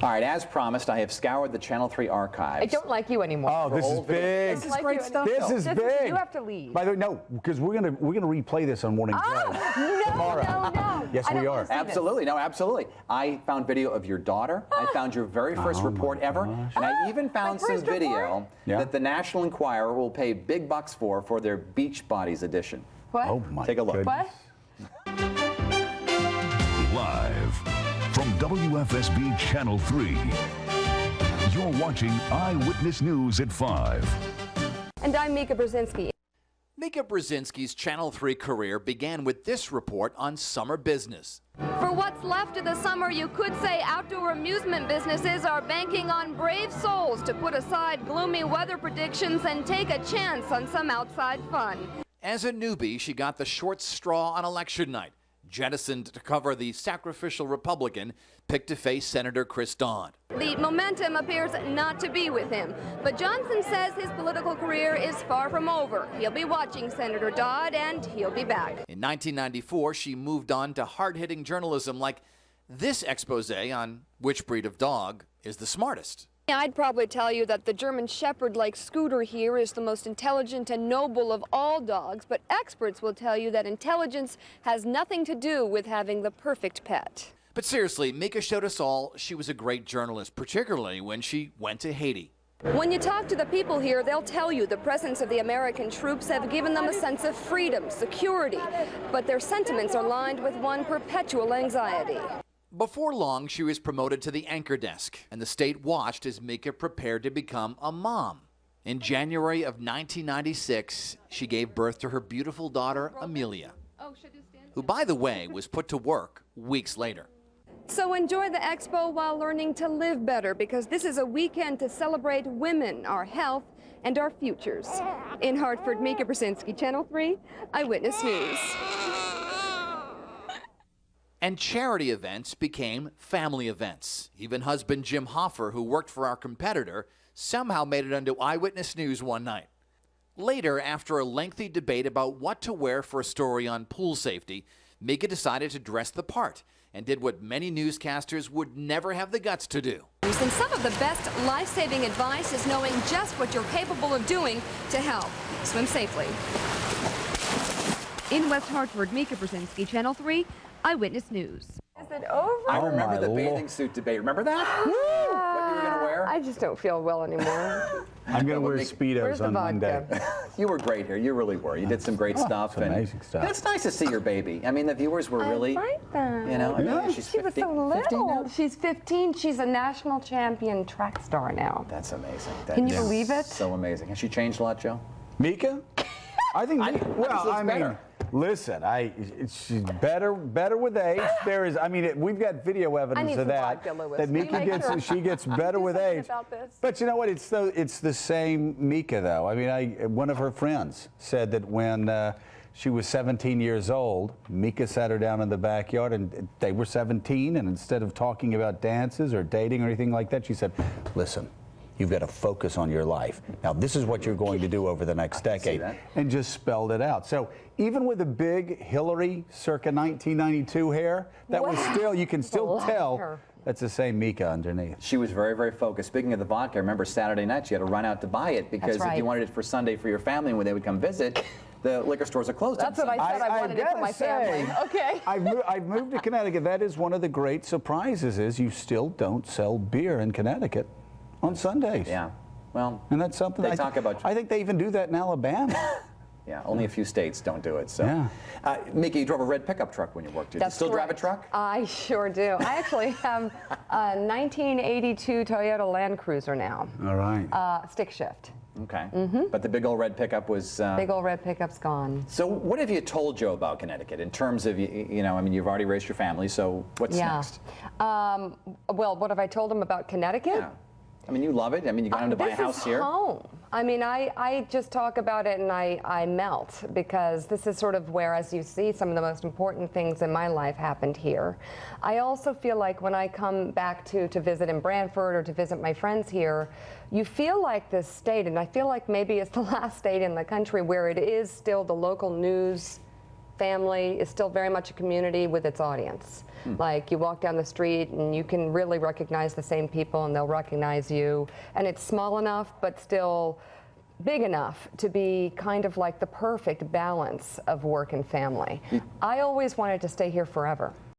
All right, as promised, I have scoured the Channel 3 archives. I don't like you anymore. Oh, this is big. This is great stuff. This is big. You have to leave. By the way, no, because we're gonna replay this on Morning Joe tomorrow. No. Yes, we are. Absolutely, no, absolutely. I found video of your daughter. I found your very first report ever, and I even found some video that the National Enquirer will pay big bucks for their Beach Bodies edition. What? Oh my Take a look. What? Live from WFSB Channel 3, you're watching Eyewitness News at 5. And I'm Mika Brzezinski. Mika Brzezinski's Channel 3 career began with this report on summer business. For what's left of the summer, you could say outdoor amusement businesses are banking on brave souls to put aside gloomy weather predictions and take a chance on some outside fun. As a newbie, she got the short straw on election night, jettisoned to cover the sacrificial Republican picked to face Senator Chris Dodd. The momentum appears not to be with him, but Johnson says his political career is far from over. He'll be watching Senator Dodd, and he'll be back. In 1994, she moved on to hard-hitting journalism like this expose on which breed of dog is the smartest. I'd probably tell you that the German Shepherd-like Scooter here is the most intelligent and noble of all dogs, but experts will tell you that intelligence has nothing to do with having the perfect pet. But seriously, Mika showed us all she was a great journalist, particularly when she went to Haiti. When you talk to the people here, they'll tell you the presence of the American troops have given them a sense of freedom, security, but their sentiments are lined with one perpetual anxiety. Before long, she was promoted to the anchor desk, and the state watched as Mika prepared to become a mom. In January of 1996, she gave birth to her beautiful daughter, Amelia, who, by the way, was put to work weeks later. So enjoy the expo while learning to live better, because this is a weekend to celebrate women, our health, and our futures. In Hartford, Mika Brzezinski, Channel 3, Eyewitness News. And charity events became family events. Even husband Jim Hoffer, who worked for our competitor, somehow made it onto Eyewitness News one night. Later, after a lengthy debate about what to wear for a story on pool safety, Mika decided to dress the part and did what many newscasters would never have the guts to do. And some of the best life-saving advice is knowing just what you're capable of doing to help. Swim safely. In West Hartford, Mika Brzezinski, Channel 3, Eyewitness News. Is it over? I remember the bathing suit debate. Remember that? What you were going to wear? I just don't feel well anymore. I'm going to wear Speedos on Monday. You were great here. You really were. You did some great stuff. Some amazing stuff. It's nice to see your baby. I mean, the viewers were really, I like that. you know, I mean, Yeah. she's She was 15, so 15 little. now? She's 15. She's a national champion track star now. That's amazing. Can you That is believe it? So amazing. Has she changed a lot, Joe? Mika? I think, I well, just looks I mean, better. listen, she's better with age. There is, I mean, we've got video evidence need of some that. vodka, Louis. That Mika Make she gets better with something age. about this. But you know what? It's the same Mika though. I mean, one of her friends said that when she was 17 years old, Mika sat her down in the backyard, and they were 17, and instead of talking about dances or dating or anything like that, she said, "Listen, you've got to focus on your life. Now, this is what you're going to do over the next decade." And just spelled it out. So even with the big Hillary circa 1992 hair, that was still, you can still tell that's the same Mika underneath. She was very, very focused. Speaking of the vodka, I remember Saturday nights you had to run out to buy it because if you wanted it for Sunday for your family when they would come visit, the liquor stores are closed. That's what I said. I wanted it for my family. Okay. I've moved to Connecticut. That is one of the great surprises is you still don't sell beer in Connecticut on Sundays. Yeah. Well, and that's something they talk about. I think they even do that in Alabama. Yeah, only a few states don't do it. So, yeah. Mika, you drove a red pickup truck when you worked here. Do you still drive a truck? I sure do. I actually have a 1982 Toyota Land Cruiser now. All right. Stick shift. Okay. But the big old red pickup was... big old red pickup's gone. So what have you told Joe about Connecticut in terms of, you know, I mean, you've already raised your family, so what's next? Well, what have I told him about Connecticut? Yeah. I mean, you love it. I mean, you got him to buy a house here. This is home. I mean, I just talk about it and I melt because this is sort of where, as you see, some of the most important things in my life happened here. I also feel like when I come back to visit in Brantford or to visit my friends here, you feel like this state, and I feel like maybe it's the last state in the country where it is still the local news family is still very much a community with its audience. Like, you walk down the street and you can really recognize the same people and they'll recognize you. And it's small enough, but still big enough to be kind of like the perfect balance of work and family. I always wanted to stay here forever.